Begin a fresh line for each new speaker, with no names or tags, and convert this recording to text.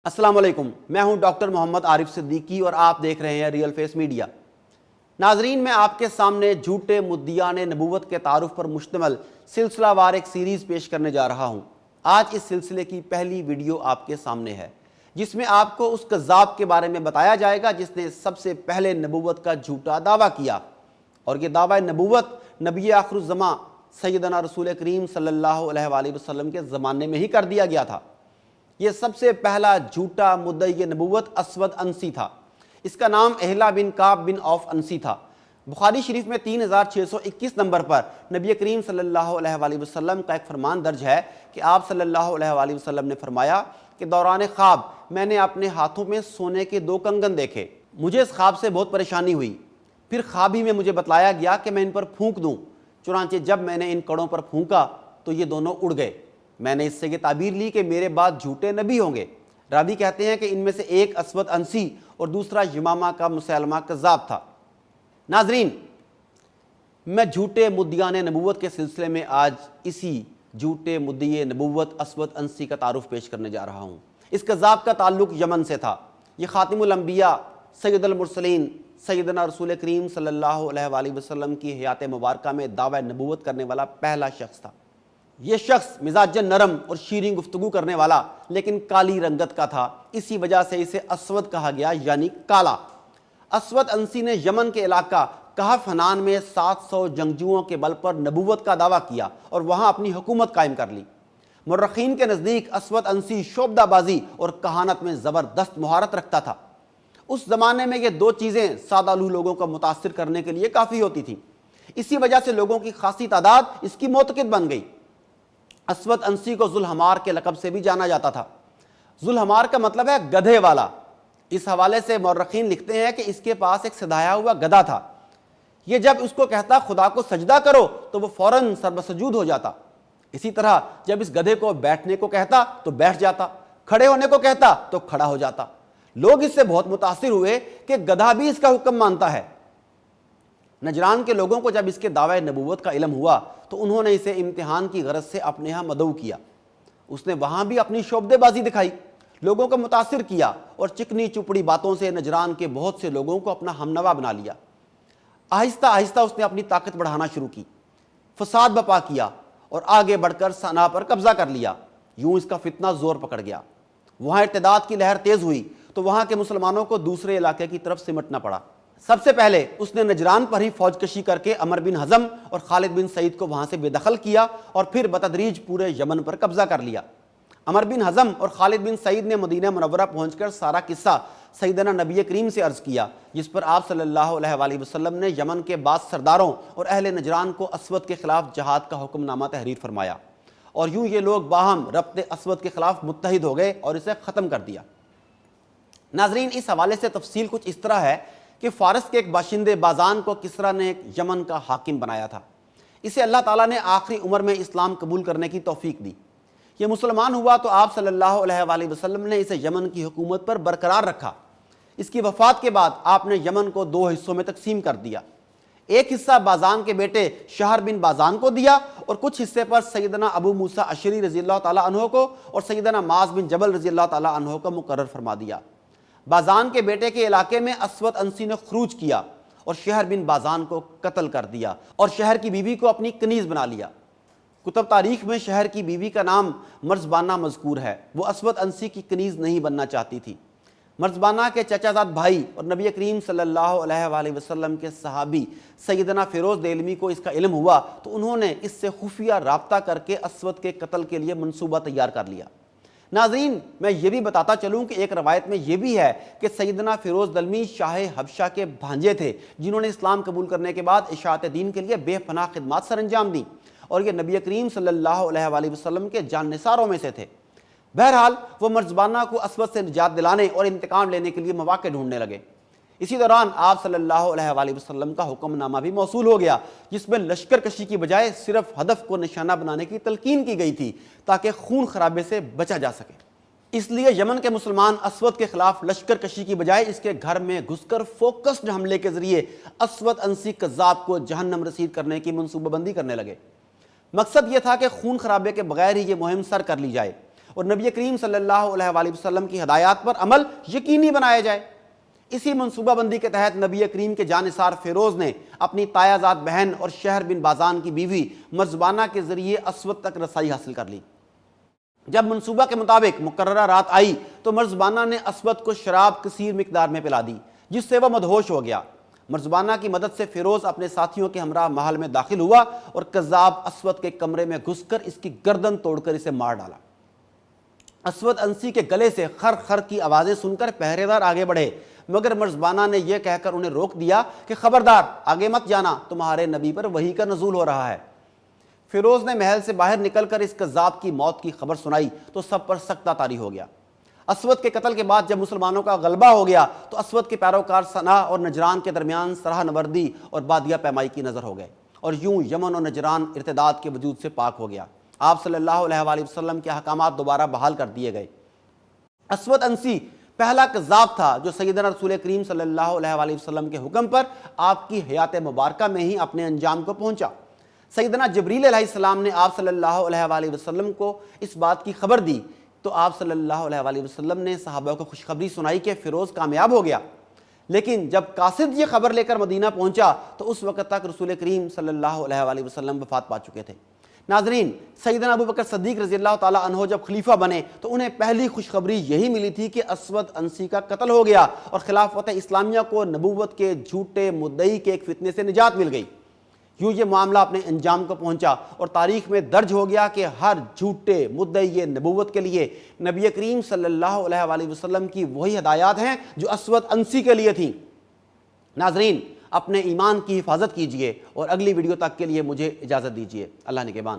السلام علیکم، میں ہوں ڈاکٹر محمد عارف صدیقی اور آپ دیکھ رہے ہیں ریئل فیس میڈیا۔ ناظرین، میں آپ کے سامنے جھوٹے مدعیان نبوت کے تعارف پر مشتمل سلسلہ وار ایک سیریز پیش کرنے جا رہا ہوں۔ آج اس سلسلے کی پہلی ویڈیو آپ کے سامنے ہے، جس میں آپ کو اس کذاب کے بارے میں بتایا جائے گا جس نے سب سے پہلے نبوت کا جھوٹا دعویٰ کیا، اور یہ دعویٰ نبوت نبی آخر الزماں سیدنا رسول کریم صلی اللہ علیہ وآلہ وسلم کے زمانے میں ہی کر دیا گیا تھا۔ یہ سب سے پہلا جھوٹا مدعی نبوت اسود انسی تھا۔ اس کا نام اہلا بن کعب بن عوف انسی تھا۔ بخاری شریف میں 3621 نمبر پر نبی کریم صلی اللہ علیہ وآلہ وسلم کا ایک فرمان درج ہے کہ آپ صلی اللہ علیہ وآلہ وسلم نے فرمایا کہ دوران خواب میں نے اپنے ہاتھوں میں سونے کے 2 کنگن دیکھے۔ مجھے اس خواب سے بہت پریشانی ہوئی، پھر خواب ہی میں مجھے بتلایا گیا کہ میں ان پر پھونک دوں، چنانچہ جب میں نے ان کڑوں پر پھونکا تو یہ دونوں اڑ گئے۔ میں نے اس سے یہ تعبیر لی کہ میرے بعد جھوٹے نبی ہوں گے۔ راوی کہتے ہیں کہ ان میں سے ایک اسود انسی اور دوسرا یمامہ کا مسیلمہ کذاب تھا۔ ناظرین، میں جھوٹے مدعیان نبوت کے سلسلے میں آج اسی جھوٹے مدعی نبوت اسود انسی کا تعارف پیش کرنے جا رہا ہوں۔ اس کذاب کا تعلق یمن سے تھا۔ یہ خاتم الانبیاء سید المرسلین سیدنا رسول کریم صلی اللہ علیہ وآلہ وسلم کی حیات مبارکہ میں دعوی نبوت کرنے والا پہلا شخص تھا۔ یہ شخص مزاجن نرم اور شیریں گفتگو کرنے والا لیکن کالی رنگت کا تھا، اسی وجہ سے اسے اسود کہا گیا، یعنی کالا۔ اسود انسی نے یمن کے علاقہ کہف حنان میں 700 جنگجوؤں کے بل پر نبوت کا دعویٰ کیا اور وہاں اپنی حکومت قائم کر لی۔ مورخین کے نزدیک اسود انسی شعبدہ بازی اور کہانت میں زبردست مہارت رکھتا تھا۔ اس زمانے میں یہ 2 چیزیں سادہ لوح لوگوں کو متاثر کرنے کے لیے کافی ہوتی تھیں۔ اسی وجہ سے لوگوں کی خاصی تعداد اس کی معتقد بن گئی۔ اسود انسی کو ذوالحمار کے لقب سے بھی جانا جاتا تھا۔ ذوالحمار کا مطلب ہے گدھے والا۔ اس حوالے سے مورخین لکھتے ہیں کہ اس کے پاس ایک سدھایا ہوا گدھا تھا۔ یہ جب اس کو کہتا خدا کو سجدہ کرو تو وہ فوراً سربسجود ہو جاتا۔ اسی طرح جب اس گدھے کو بیٹھنے کو کہتا تو بیٹھ جاتا، کھڑے ہونے کو کہتا تو کھڑا ہو جاتا۔ لوگ اس سے بہت متاثر ہوئے کہ گدھا بھی اس کا حکم مانتا ہے۔ نجران کے لوگوں کو جب اس کے دعوی نبوت کا علم ہوا تو انہوں نے اسے امتحان کی غرض سے اپنے ہاں مدعو کیا۔ اس نے وہاں بھی اپنی شعبدے بازی دکھائی، لوگوں کو متاثر کیا اور چکنی چپڑی باتوں سے نجران کے بہت سے لوگوں کو اپنا ہمنوا بنا لیا۔ آہستہ آہستہ اس نے اپنی طاقت بڑھانا شروع کی، فساد بپا کیا اور آگے بڑھ کر صنعا پر قبضہ کر لیا۔ یوں اس کا فتنہ زور پکڑ گیا۔ وہاں ارتداد کی لہر تیز ہوئی تو وہاں کے مسلمانوں کو دوسرے علاقے کی طرف سمٹنا پڑا۔ سب سے پہلے اس نے نجران پر ہی فوج کشی کر کے عمر بن حزم اور خالد بن سعید کو وہاں سے بے دخل کیا اور پھر بتدریج پورے یمن پر قبضہ کر لیا۔ عمر بن حزم اور خالد بن سعید نے مدینہ منورہ پہنچ کر سارا قصہ سیدنا نبی کریم سے عرض کیا، جس پر آپ صلی اللہ علیہ وآلہ وسلم نے یمن کے بعض سرداروں اور اہل نجران کو اسود کے خلاف جہاد کا حکم نامہ تحریر فرمایا، اور یوں یہ لوگ باہم ربط اسود کے خلاف متحد ہو گئے اور اسے ختم کر دیا۔ ناظرین، اس حوالے سے تفصیل کچھ اس طرح ہے کہ فارس کے ایک باشندے بازان کو کسریٰ نے ایک یمن کا حاکم بنایا تھا۔ اسے اللہ تعالیٰ نے آخری عمر میں اسلام قبول کرنے کی توفیق دی۔ یہ مسلمان ہوا تو آپ صلی اللہ علیہ وآلہ وسلم نے اسے یمن کی حکومت پر برقرار رکھا۔ اس کی وفات کے بعد آپ نے یمن کو 2 حصوں میں تقسیم کر دیا۔ ایک حصہ بازان کے بیٹے شہر بن بازان کو دیا اور کچھ حصے پر سیدنا ابو موسیٰ اشعری رضی اللہ تعالیٰ عنہ کو اور سیدنا معاذ بن جبل رضی اللہ تعالیٰ عنہ کو مقرر فرما دیا۔ بازان کے بیٹے کے علاقے میں اسود انسی نے خروج کیا اور شہر بن بازان کو قتل کر دیا اور شہر کی بیوی کو اپنی کنیز بنا لیا۔ کتب تاریخ میں شہر کی بیوی کا نام مرزبانہ مذکور ہے۔ وہ اسود انسی کی کنیز نہیں بننا چاہتی تھی۔ مرزبانہ کے چچا زاد بھائی اور نبی کریم صلی اللہ علیہ وآلہ وسلم کے صحابی سیدنا فیروز دیلمی کو اس کا علم ہوا تو انہوں نے اس سے خفیہ رابطہ کر کے اسود کے قتل کے لیے منصوبہ تیار کر لیا۔ ناظرین، میں یہ بھی بتاتا چلوں کہ ایک روایت میں یہ بھی ہے کہ سیدنا فیروز دلمی شاہ حبشہ کے بھانجے تھے، جنہوں نے اسلام قبول کرنے کے بعد اشاعت دین کے لیے بے پناہ خدمات سر انجام دیں، اور یہ نبی کریم صلی اللہ علیہ وآلہ وسلم کے جان نثاروں میں سے تھے۔ بہرحال وہ مرزبانہ کو اسود سے نجات دلانے اور انتقام لینے کے لیے مواقع ڈھونڈنے لگے۔ اسی دوران آپ صلی اللہ علیہ وآلہ وسلم کا حکم نامہ بھی موصول ہو گیا، جس میں لشکر کشی کی بجائے صرف ہدف کو نشانہ بنانے کی تلقین کی گئی تھی تاکہ خون خرابے سے بچا جا سکے۔ اس لیے یمن کے مسلمان اسود کے خلاف لشکر کشی کی بجائے اس کے گھر میں گھس کر فوکسڈ حملے کے ذریعے اسود انسی کذاب کو جہنم رسید کرنے کی منصوبہ بندی کرنے لگے۔ مقصد یہ تھا کہ خون خرابے کے بغیر ہی یہ مہم سر کر لی جائے اور نبی کریم صلی اللہ علیہ وآلہ وسلم کی ہدایات پر عمل یقینی بنایا جائے۔ اسی منصوبہ بندی کے تحت نبی کریم کے جانثار فیروز نے اپنی تایہ زاد بہن اور شہر بن بازان کی بیوی مرزبانہ کے ذریعے اسود تک رسائی حاصل کر لی۔ جب منصوبہ کے مطابق مقررہ رات آئی تو مرزبانہ نے اسود کو شراب کثیر مقدار میں پلا دی، جس سے وہ مدہوش ہو گیا۔ مرزبانہ کی مدد سے فیروز اپنے ساتھیوں کے ہمراہ محل میں داخل ہوا اور کذاب اسود کے کمرے میں گھس کر اس کی گردن توڑ کر اسے مار ڈالا۔ اسود انسی کے گلے سے خر خر کی آوازیں سن کر پہرے دار آگے بڑھے، مگر مرزبانہ نے یہ کہہ کر انہیں روک دیا کہ خبردار، آگے مت جانا، تمہارے نبی پر وحی کا نزول ہو رہا ہے۔ فیروز نے محل سے باہر نکل کر اس کذاب کی موت کی خبر سنائی تو سب پر سکتہ طاری ہو گیا۔ اسود کے قتل کے بعد جب مسلمانوں کا غلبہ ہو گیا تو اسود کے پیروکار صنع اور نجران کے درمیان سرہ نوردی اور بادیہ پیمائی کی نظر ہو گئے، اور یوں یمن اور نجران ارتداد کے وجود سے پاک ہو گیا۔ آپ صلی اللہ علیہ وآلہ وسلم کے احکامات دوبارہ بحال کر دیے گئے۔ اسود انسی پہلا کذاب تھا جو سیدنا رسول کریم صلی اللہ علیہ وآلہ وسلم کے حکم پر آپ کی حیات مبارکہ میں ہی اپنے انجام کو پہنچا۔ سیدنا جبریل علیہ السلام نے آپ صلی اللہ علیہ وآلہ وسلم کو اس بات کی خبر دی تو آپ صلی اللہ علیہ وآلہ وسلم نے صحابہ کو خوشخبری سنائی کہ فیروز کامیاب ہو گیا۔ لیکن جب قاصد یہ خبر لے کر مدینہ پہنچا تو اس وقت تک رسول کریم صلی اللہ علیہ وآلہ وسلم وفات پا چکے تھے۔ ناظرین، سیدنا ابو بکر صدیق رضی اللہ تعالیٰ عنہ جب خلیفہ بنے تو انہیں پہلی خوشخبری یہی ملی تھی کہ اسود انسی کا قتل ہو گیا اور خلافت اسلامیہ کو نبوت کے جھوٹے مدعی کے ایک فتنے سے نجات مل گئی۔ یوں یہ معاملہ اپنے انجام کو پہنچا اور تاریخ میں درج ہو گیا کہ ہر جھوٹے مدعی نبوت کے لیے نبی کریم صلی اللہ علیہ وآلہ وسلم کی وہی ہدایات ہیں جو اسود انسی کے لیے تھیں۔ ناظرین، اپنے ایمان کی حفاظت کیجئے اور اگلی ویڈیو تک کے لیے مجھے اجازت دیجئے۔ اللہ نگہبان۔